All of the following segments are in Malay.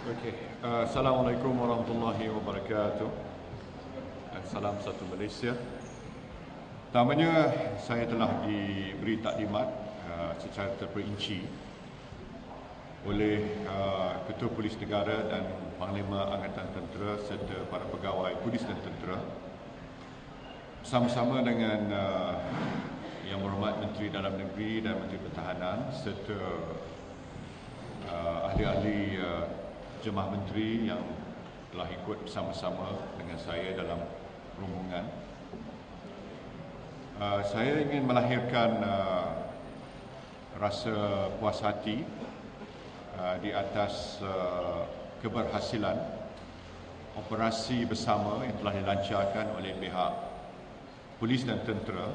Okey. Assalamualaikum warahmatullahi wabarakatuh. Salam satu Malaysia. Pertamanya, saya telah diberi taklimat secara terperinci oleh Ketua Polis Negara dan Panglima Angkatan Tentera serta para pegawai polis dan tentera bersama-sama dengan Yang Berhormat Menteri Dalam Negeri dan Menteri Pertahanan serta ahli-ahli jemaah menteri yang telah ikut bersama-sama dengan saya dalam rombongan. Saya ingin melahirkan rasa puas hati di atas keberhasilan operasi bersama yang telah dilancarkan oleh pihak polis dan tentera,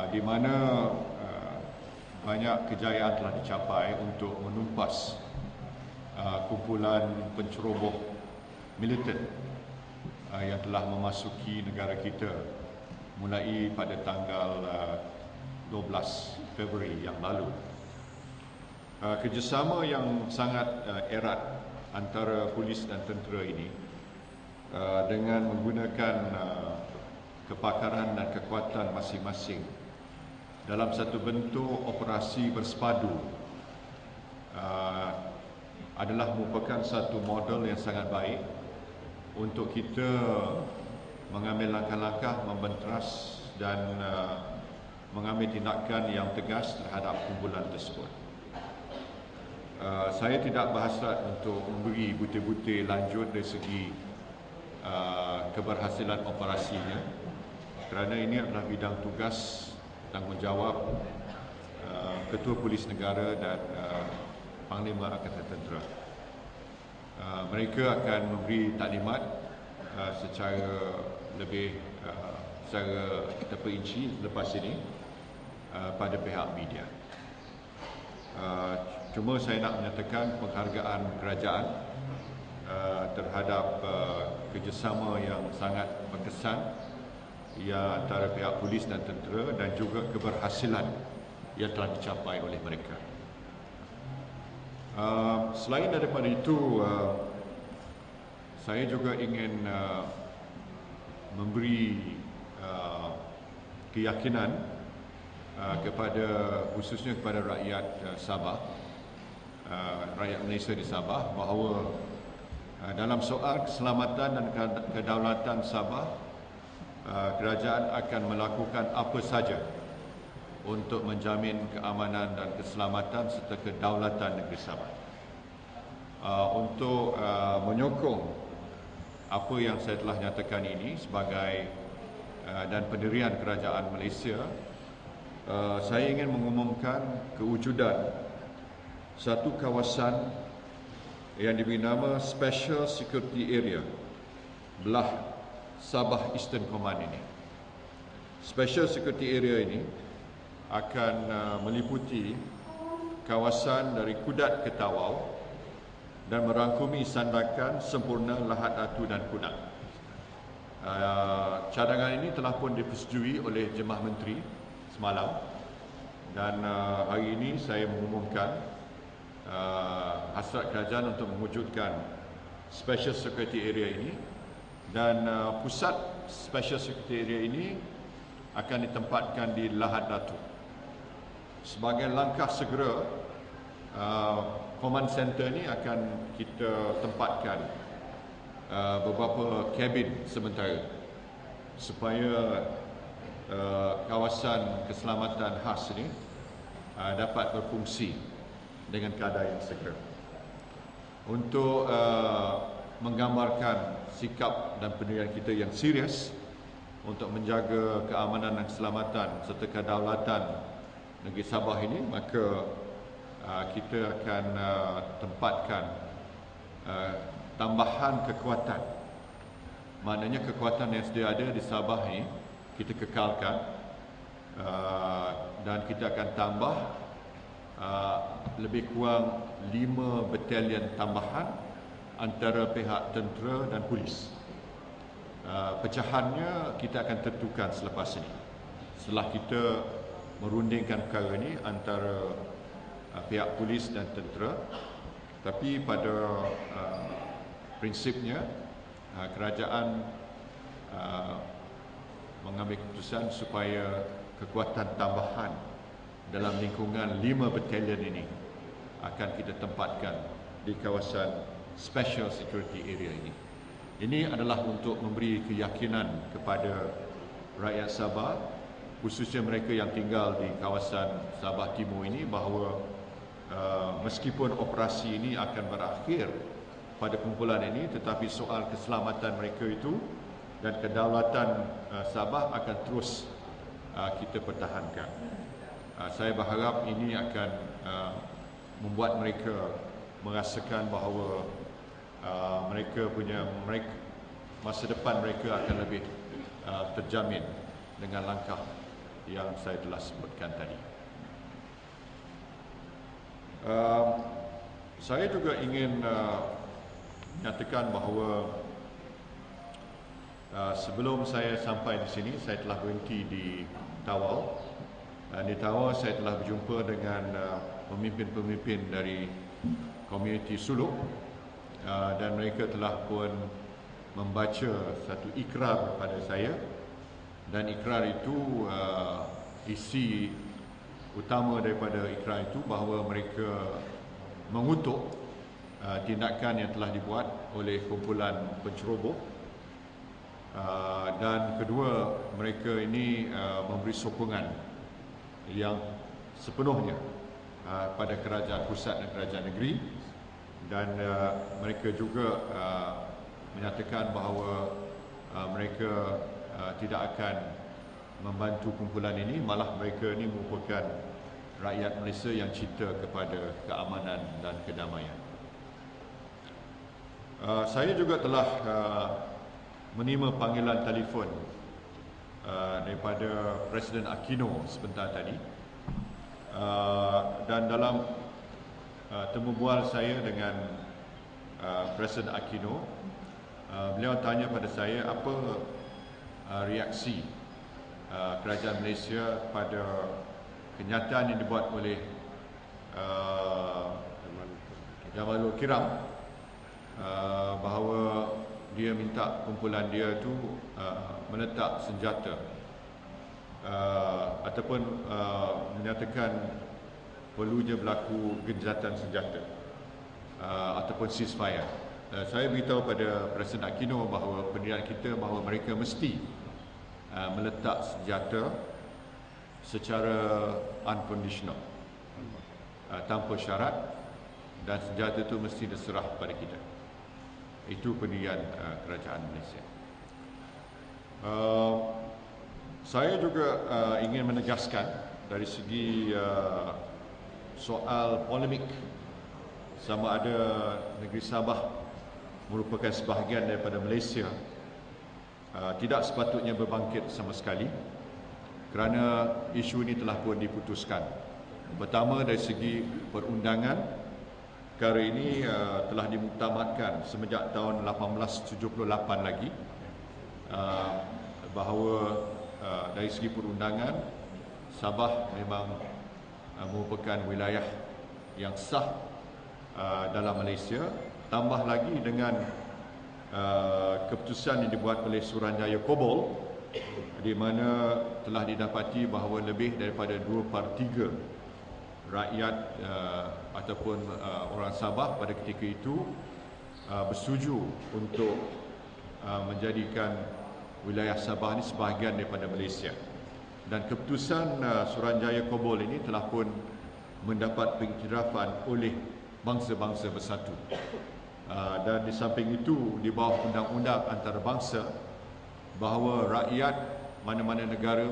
di mana banyak kejayaan telah dicapai untuk menumpas kumpulan penceroboh militan yang telah memasuki negara kita mulai pada tanggal 12 Februari yang lalu. Kerjasama yang sangat erat antara polis dan tentera ini dengan menggunakan kepakaran dan kekuatan masing-masing dalam satu bentuk operasi bersepadu adalah merupakan satu model yang sangat baik untuk kita mengambil langkah-langkah membenteras dan mengambil tindakan yang tegas terhadap kumpulan tersebut. Saya tidak berhasrat untuk memberi butir-butir lanjut dari segi keberhasilan operasinya, kerana ini adalah bidang tugas tanggungjawab Ketua Polis Negara dan Panglima Angkatan Tentera. Mereka akan memberi taklimat secara lebih secara terperinci lepas ini pada pihak media. Cuma saya nak menyatakan penghargaan kerajaan terhadap kerjasama yang sangat berkesan yang antara pihak polis dan tentera dan juga keberhasilan yang telah dicapai oleh mereka. Selain daripada itu, saya juga ingin memberi keyakinan kepada khususnya kepada rakyat Sabah, rakyat Malaysia di Sabah, bahawa dalam soal keselamatan dan kedaulatan Sabah, kerajaan akan melakukan apa saja untuk menjamin keamanan dan keselamatan serta kedaulatan negeri Sabah. Untuk menyokong apa yang saya telah nyatakan ini sebagai dan pendirian kerajaan Malaysia, saya ingin mengumumkan kewujudan satu kawasan yang diberi nama Special Security Area belah Sabah Eastern Command ini. Special Security Area ini akan meliputi kawasan dari Kudat ke Tawau dan merangkumi Sandakan, Sempurna, Lahad Datu dan Kudat. Cadangan ini telah pun dipersetujui oleh Jemaah Menteri semalam, dan hari ini saya mengumumkan hasrat kerajaan untuk mewujudkan Special Security Area ini, dan pusat Special Security Area ini akan ditempatkan di Lahad Datu. Sebagai langkah segera, command center ni akan kita tempatkan beberapa kabin sementara supaya kawasan keselamatan khas ini dapat berfungsi dengan keadaan yang segera. Untuk menggambarkan sikap dan pendirian kita yang serius untuk menjaga keamanan dan keselamatan serta kedaulatan negeri Sabah ini, maka kita akan tempatkan tambahan kekuatan. Maknanya kekuatan yang sedia ada di Sabah ini kita kekalkan, dan kita akan tambah lebih kurang 5 batalion tambahan antara pihak tentera dan polis. Pecahannya kita akan tentukan selepas ini, setelah kita merundingkan perkara ini antara pihak polis dan tentera Tapi pada prinsipnya kerajaan mengambil keputusan supaya kekuatan tambahan dalam lingkungan 5 batalion ini akan kita tempatkan di kawasan Special Security Area ini. Ini adalah untuk memberi keyakinan kepada rakyat Sabah, khususnya mereka yang tinggal di kawasan Sabah Timur ini, bahawa meskipun operasi ini akan berakhir pada kumpulan ini, tetapi soal keselamatan mereka itu dan kedaulatan Sabah akan terus kita pertahankan. Saya berharap ini akan membuat mereka merasakan bahawa masa depan mereka akan lebih terjamin dengan langkah yang saya telah sebutkan tadi. Saya juga ingin menyatakan bahawa sebelum saya sampai di sini, saya telah berhenti di Tawau. Di Tawau saya telah berjumpa dengan pemimpin-pemimpin dari komuniti Suluk, dan mereka telah pun membaca satu ikrar kepada saya, dan ikrar itu isi utama daripada ikrar itu bahawa mereka mengutuk tindakan yang telah dibuat oleh kumpulan penceroboh, dan kedua, mereka ini memberi sokongan yang sepenuhnya pada kerajaan pusat dan kerajaan negeri, dan mereka juga menyatakan bahawa mereka tidak akan membantu kumpulan ini, malah mereka ini merupakan rakyat Malaysia yang cinta kepada keamanan dan kedamaian. Saya juga telah menerima panggilan telefon daripada Presiden Aquino sebentar tadi, dan dalam temu bual saya dengan Presiden Aquino, beliau tanya pada saya apa reaksi kerajaan Malaysia pada kenyataan yang dibuat oleh Jamalul Kiram, bahawa dia minta kumpulan dia itu meletak senjata, ataupun menyatakan perlunya berlaku gencatan senjata ataupun ceasefire. Saya beritahu pada Presiden Aquino bahawa pendirian kita bahawa mereka mesti meletak senjata secara unconditional, tanpa syarat, dan senjata itu mesti diserah kepada kita. Itu pendirian kerajaan Malaysia. Saya juga ingin menegaskan dari segi soal polemik sama ada negeri Sabah merupakan sebahagian daripada Malaysia, tidak sepatutnya berbangkit sama sekali, kerana isu ini telah pun diputuskan. Pertama, dari segi perundangan, perkara ini telah dimuktamadkan semenjak tahun 1878 lagi, bahawa dari segi perundangan, Sabah memang merupakan wilayah yang sah dalam Malaysia. Tambah lagi dengan keputusan yang dibuat oleh Suruhanjaya Kobol, di mana telah didapati bahawa lebih daripada 2/3 rakyat ataupun orang Sabah pada ketika itu bersetuju untuk menjadikan wilayah Sabah ini sebahagian daripada Malaysia. Dan keputusan Suruhanjaya Kobol ini telah pun mendapat pengiktirafan oleh bangsa-bangsa bersatu. Dan di samping itu, di bawah undang-undang antarabangsa, bahawa rakyat mana-mana negara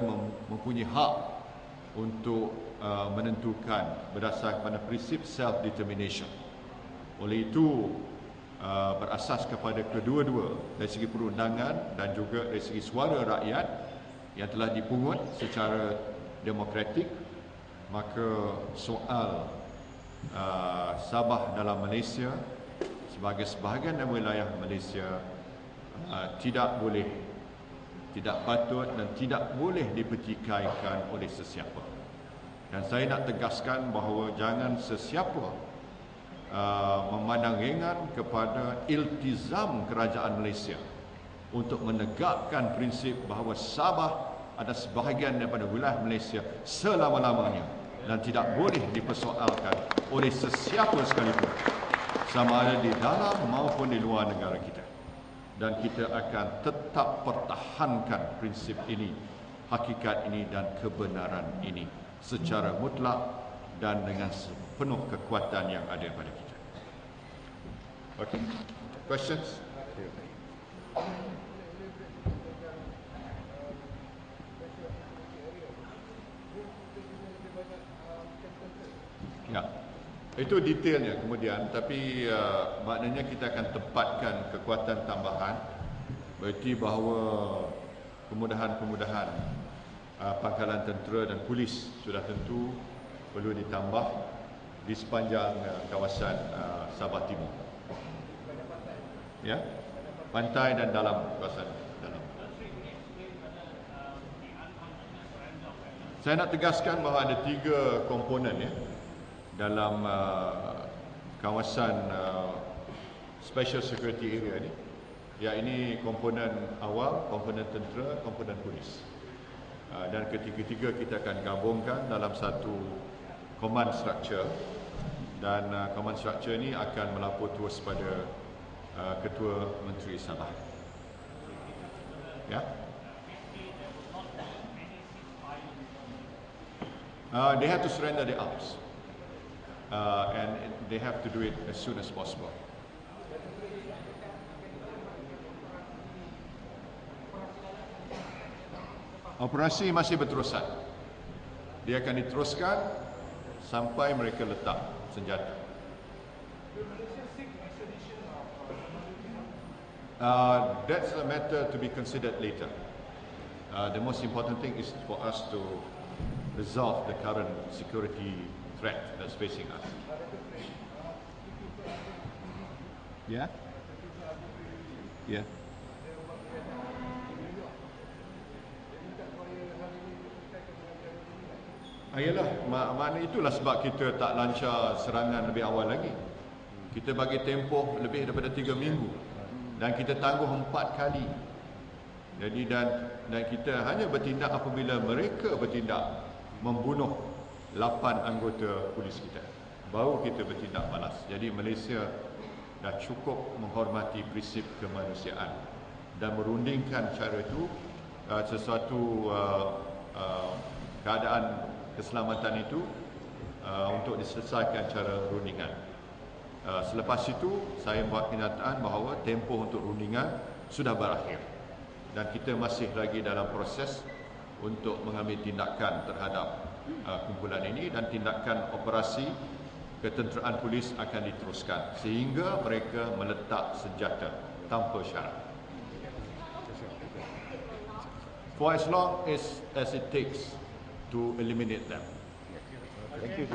mempunyai hak untuk menentukan berdasarkan pada prinsip self-determination. Oleh itu, berasas kepada kedua-dua, dari segi perundangan dan juga dari segi suara rakyat yang telah dipungut secara demokratik, maka soal Sabah dalam Malaysia sebagai sebahagian dari wilayah Malaysia tidak patut dan tidak boleh dipertikaikan oleh sesiapa. Dan saya nak tegaskan bahawa jangan sesiapa memandang ringan kepada iltizam kerajaan Malaysia untuk menegakkan prinsip bahawa Sabah adalah sebahagian daripada wilayah Malaysia selama-lamanya dan tidak boleh dipersoalkan oleh sesiapa sekalipun, sama ada di dalam maupun di luar negara kita. Dan kita akan tetap pertahankan prinsip ini, hakikat ini dan kebenaran ini secara mutlak dan dengan sepenuh kekuatan yang ada pada kita. Okay. Questions? Ya, itu detailnya kemudian, tapi maknanya kita akan tempatkan kekuatan tambahan, berarti bahawa kemudahan-kemudahan pangkalan tentera dan polis sudah tentu perlu ditambah di sepanjang kawasan Sabah Timur. Ya, pantai dan dalam kawasan dalam. Saya nak tegaskan bahawa ada 3 komponen ya dalam kawasan special security area ni. Ya, ini komponen awal, komponen tentera, komponen polis. Dan ketiga-tiga kita akan gabungkan dalam satu command structure, dan command structure ini akan melapor terus pada Ketua Menteri Sabah. Ya. They have to surrender their arms. And they have to do it as soon as possible. Operasi masih berterusan. Dia akan diteruskan sampai mereka letak senjata. That's a matter to be considered later. The most important thing is for us to resolve the current security threat that's facing us. Yeah? Yeah. Yalah, makna itulah sebab kita tak lancar serangan lebih awal lagi. Kita bagi tempoh lebih daripada 3 minggu dan kita tangguh 4 kali. Jadi dan kita hanya bertindak apabila mereka bertindak membunuh 8 anggota polis kita, baru kita bertindak balas. Jadi Malaysia dah cukup menghormati prinsip kemanusiaan dan merundingkan cara itu sesuatu keadaan keselamatan itu untuk diselesaikan cara rundingan. Selepas itu saya buat kenyataan bahawa tempoh untuk rundingan sudah berakhir dan kita masih lagi dalam proses untuk mengambil tindakan terhadap kumpulan ini, dan tindakan operasi ketenteraan polis akan diteruskan sehingga mereka meletak senjata tanpa syarat. For as long as it takes to eliminate them. Thank you.